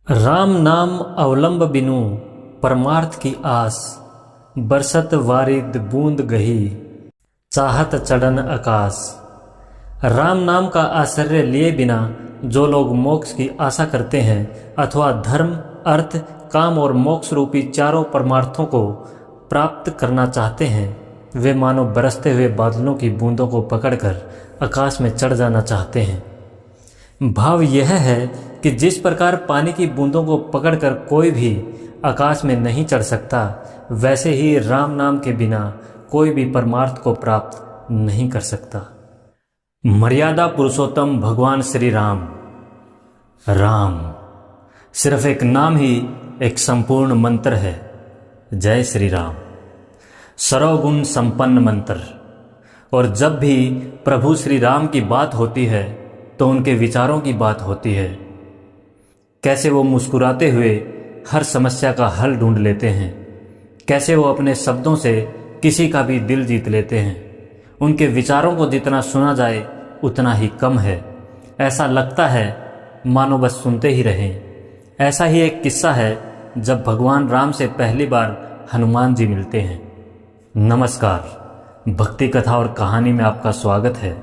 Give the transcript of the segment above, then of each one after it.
राम नाम अवलंब बिनु परमार्थ की आस, बरसत वारिद बूंद गही चाहत चढ़न आकाश। राम नाम का आश्रय लिए बिना जो लोग मोक्ष की आशा करते हैं अथवा धर्म, अर्थ, काम और मोक्ष रूपी चारों परमार्थों को प्राप्त करना चाहते हैं, वे मानो बरसते हुए बादलों की बूंदों को पकड़कर आकाश में चढ़ जाना चाहते हैं। भाव यह है कि जिस प्रकार पानी की बूंदों को पकड़कर कोई भी आकाश में नहीं चढ़ सकता, वैसे ही राम नाम के बिना कोई भी परमार्थ को प्राप्त नहीं कर सकता। मर्यादा पुरुषोत्तम भगवान श्री राम। राम सिर्फ एक नाम ही एक संपूर्ण मंत्र है। जय श्री राम, सर्वगुण संपन्न मंत्र। और जब भी प्रभु श्री राम की बात होती है तो उनके विचारों की बात होती है। कैसे वो मुस्कुराते हुए हर समस्या का हल ढूंढ लेते हैं, कैसे वो अपने शब्दों से किसी का भी दिल जीत लेते हैं। उनके विचारों को जितना सुना जाए उतना ही कम है। ऐसा लगता है मानो बस सुनते ही रहें। ऐसा ही एक किस्सा है जब भगवान राम से पहली बार हनुमान जी मिलते हैं। नमस्कार, भक्ति कथा और कहानी में आपका स्वागत है।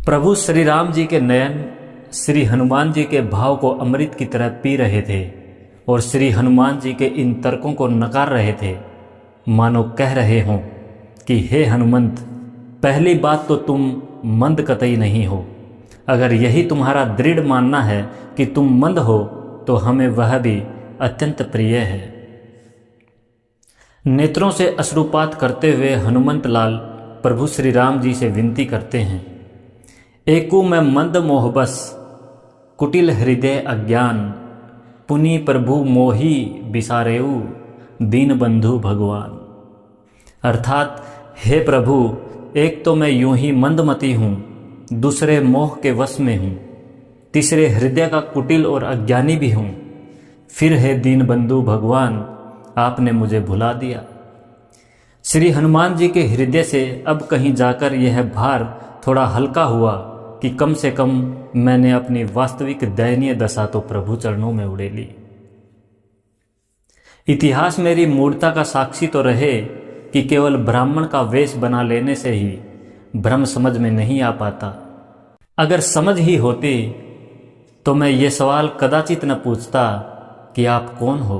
प्रभु श्री राम जी के नयन श्री हनुमान जी के भाव को अमृत की तरह पी रहे थे और श्री हनुमान जी के इन तर्कों को नकार रहे थे, मानो कह रहे हों कि हे हनुमंत, पहली बात तो तुम मंद कतई नहीं हो। अगर यही तुम्हारा दृढ़ मानना है कि तुम मंद हो तो हमें वह भी अत्यंत प्रिय है। नेत्रों से अश्रुपात करते हुए हनुमंत लाल प्रभु श्री राम जी से विनती करते हैं, एकू मैं मंद मोह बस, कुटिल हृदय अज्ञान, पुनि प्रभु मोही बिसारेऊ, दीन बंधु भगवान। अर्थात हे प्रभु, एक तो मैं यूं ही मंदमती हूँ, दूसरे मोह के वश में हूँ, तीसरे हृदय का कुटिल और अज्ञानी भी हूँ, फिर हे दीन बंधु भगवान, आपने मुझे भुला दिया। श्री हनुमान जी के हृदय से अब कहीं जाकर यह भार थोड़ा हल्का हुआ कि कम से कम मैंने अपनी वास्तविक दयनीय दशा तो प्रभु चरणों में उड़ेली। इतिहास मेरी मूर्खता का साक्षी तो रहे कि केवल ब्राह्मण का वेश बना लेने से ही भ्रम समझ में नहीं आ पाता। अगर समझ ही होती तो मैं ये सवाल कदाचित न पूछता कि आप कौन हो,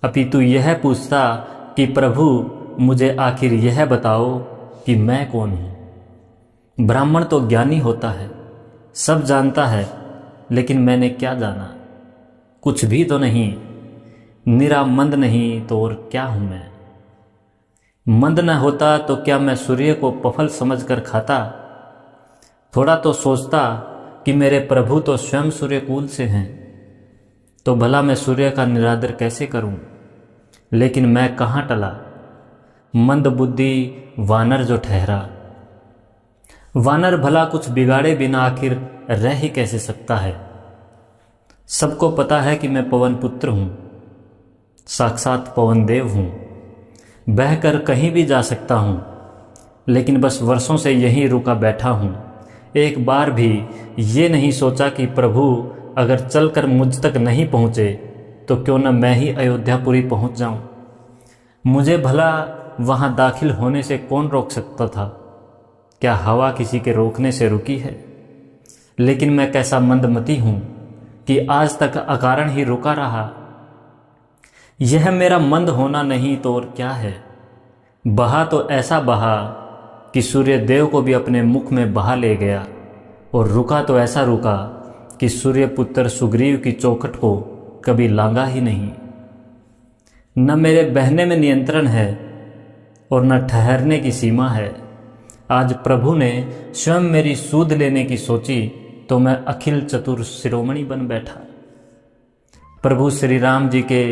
अपितु यह पूछता कि प्रभु मुझे आखिर यह बताओ कि मैं कौन हूँ। ब्राह्मण तो ज्ञानी होता है, सब जानता है, लेकिन मैंने क्या जाना? कुछ भी तो नहीं। निरा मंद नहीं तो और क्या हूं मैं? मंद न होता तो क्या मैं सूर्य को पफल समझकर खाता? थोड़ा तो सोचता कि मेरे प्रभु तो स्वयं सूर्यकुल से हैं, तो भला मैं सूर्य का निरादर कैसे करूं? लेकिन मैं कहाँ टला, मंद बुद्धि वानर जो ठहरा। वानर भला कुछ बिगाड़े बिना आखिर रह ही कैसे सकता है? सबको पता है कि मैं पवन पुत्र हूँ, साक्षात पवन देव हूँ, बहकर कहीं भी जा सकता हूँ, लेकिन बस वर्षों से यहीं रुका बैठा हूँ। एक बार भी ये नहीं सोचा कि प्रभु अगर चलकर मुझ तक नहीं पहुँचे तो क्यों न मैं ही अयोध्यापुरी पहुँच जाऊँ। मुझे भला वहाँ दाखिल होने से कौन रोक सकता था? क्या हवा किसी के रोकने से रुकी है? लेकिन मैं कैसा मंदमती हूँ कि आज तक अकारण ही रुका रहा। यह मेरा मंद होना नहीं तो और क्या है? बहा तो ऐसा बहा कि सूर्य देव को भी अपने मुख में बहा ले गया, और रुका तो ऐसा रुका कि सूर्य पुत्र सुग्रीव की चौखट को कभी लांगा ही नहीं। न मेरे बहने में नियंत्रण है और न ठहरने की सीमा है। आज प्रभु ने स्वयं मेरी सूध लेने की सोची तो मैं अखिल चतुर शिरोमणि बन बैठा। प्रभु श्री राम जी के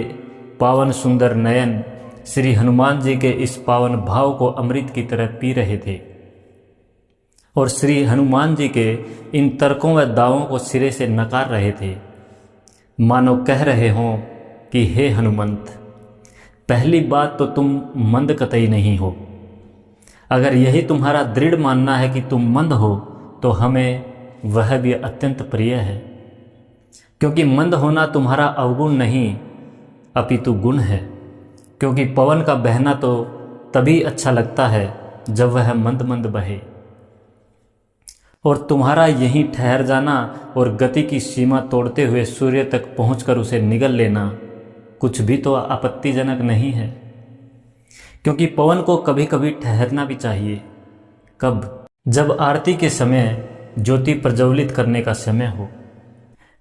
पावन सुंदर नयन श्री हनुमान जी के इस पावन भाव को अमृत की तरह पी रहे थे, और श्री हनुमान जी के इन तर्कों व दावों को सिरे से नकार रहे थे, मानो कह रहे हों कि हे हनुमंत, पहली बात तो तुम मंद कतई नहीं हो। अगर यही तुम्हारा दृढ़ मानना है कि तुम मंद हो तो हमें वह भी अत्यंत प्रिय है। क्योंकि मंद होना तुम्हारा अवगुण नहीं अपितु गुण है। क्योंकि पवन का बहना तो तभी अच्छा लगता है जब वह मंद मंद बहे, और तुम्हारा यहीं ठहर जाना और गति की सीमा तोड़ते हुए सूर्य तक पहुंचकर उसे निगल लेना कुछ भी तो आपत्तिजनक नहीं है। क्योंकि पवन को कभी कभी ठहरना भी चाहिए। कब? जब आरती के समय ज्योति प्रज्वलित करने का समय हो।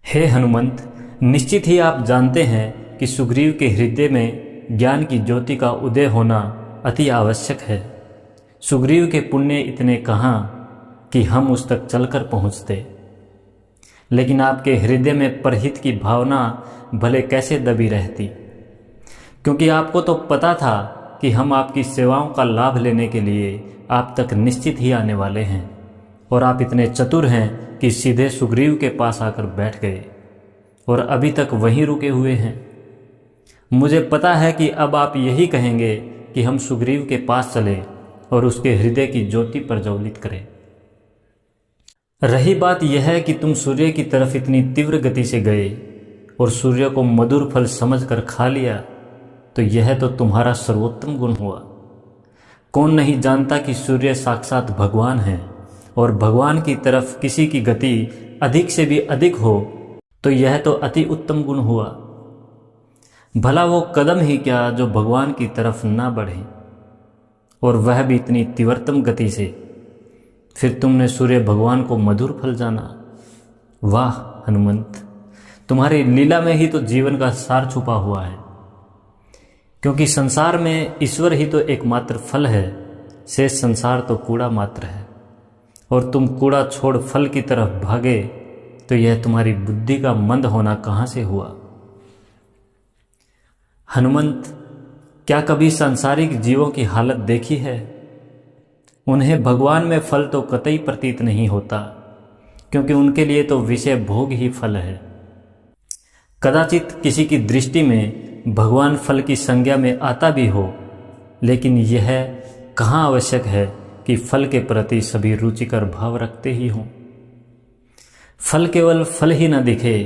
हे हनुमंत, निश्चित ही आप जानते हैं कि सुग्रीव के हृदय में ज्ञान की ज्योति का उदय होना अति आवश्यक है। सुग्रीव के पुण्य इतने कहाँ कि हम उस तक चलकर पहुँचते, लेकिन आपके हृदय में परहित की भावना भले कैसे दबी रहती, क्योंकि आपको तो पता था कि हम आपकी सेवाओं का लाभ लेने के लिए आप तक निश्चित ही आने वाले हैं, और आप इतने चतुर हैं कि सीधे सुग्रीव के पास आकर बैठ गए और अभी तक वहीं रुके हुए हैं। मुझे पता है कि अब आप यही कहेंगे कि हम सुग्रीव के पास चले और उसके हृदय की ज्योति प्रज्वलित करें। रही बात यह है कि तुम सूर्य की तरफ इतनी तीव्र गति से गए और सूर्य को मधुर फल समझकर खा लिया, तो यह तो तुम्हारा सर्वोत्तम गुण हुआ। कौन नहीं जानता कि सूर्य साक्षात भगवान है, और भगवान की तरफ किसी की गति अधिक से भी अधिक हो तो यह तो अति उत्तम गुण हुआ। भला वो कदम ही क्या जो भगवान की तरफ ना बढ़े, और वह भी इतनी तीव्रतम गति से। फिर तुमने सूर्य भगवान को मधुर फल जाना। वाह हनुमंत, तुम्हारी लीला में ही तो जीवन का सार छुपा हुआ है। क्योंकि संसार में ईश्वर ही तो एकमात्र फल है, शेष संसार तो कूड़ा मात्र है, और तुम कूड़ा छोड़ फल की तरफ भागे तो यह तुम्हारी बुद्धि का मंद होना कहाँ से हुआ। हनुमंत, क्या कभी सांसारिक जीवों की हालत देखी है? उन्हें भगवान में फल तो कतई प्रतीत नहीं होता, क्योंकि उनके लिए तो विषय भोग ही फल है। कदाचित किसी की दृष्टि में भगवान फल की संज्ञा में आता भी हो, लेकिन यह कहाँ आवश्यक है कि फल के प्रति सभी रुचिकर भाव रखते ही हों। फल केवल फल ही न दिखे,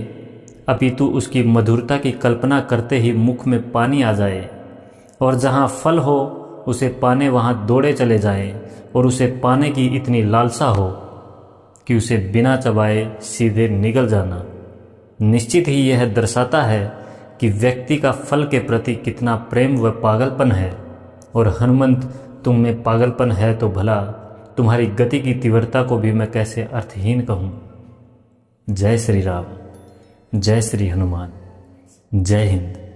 अपितु उसकी मधुरता की कल्पना करते ही मुख में पानी आ जाए, और जहाँ फल हो उसे पाने वहाँ दौड़े चले जाएं, और उसे पाने की इतनी लालसा हो कि उसे बिना चबाए सीधे निगल जाना। निश्चित ही यह दर्शाता है कि व्यक्ति का फल के प्रति कितना प्रेम व पागलपन है। और हनुमंत, तुम में पागलपन है तो भला तुम्हारी गति की तीव्रता को भी मैं कैसे अर्थहीन कहूँ। जय श्री राम, जय श्री हनुमान, जय हिंद।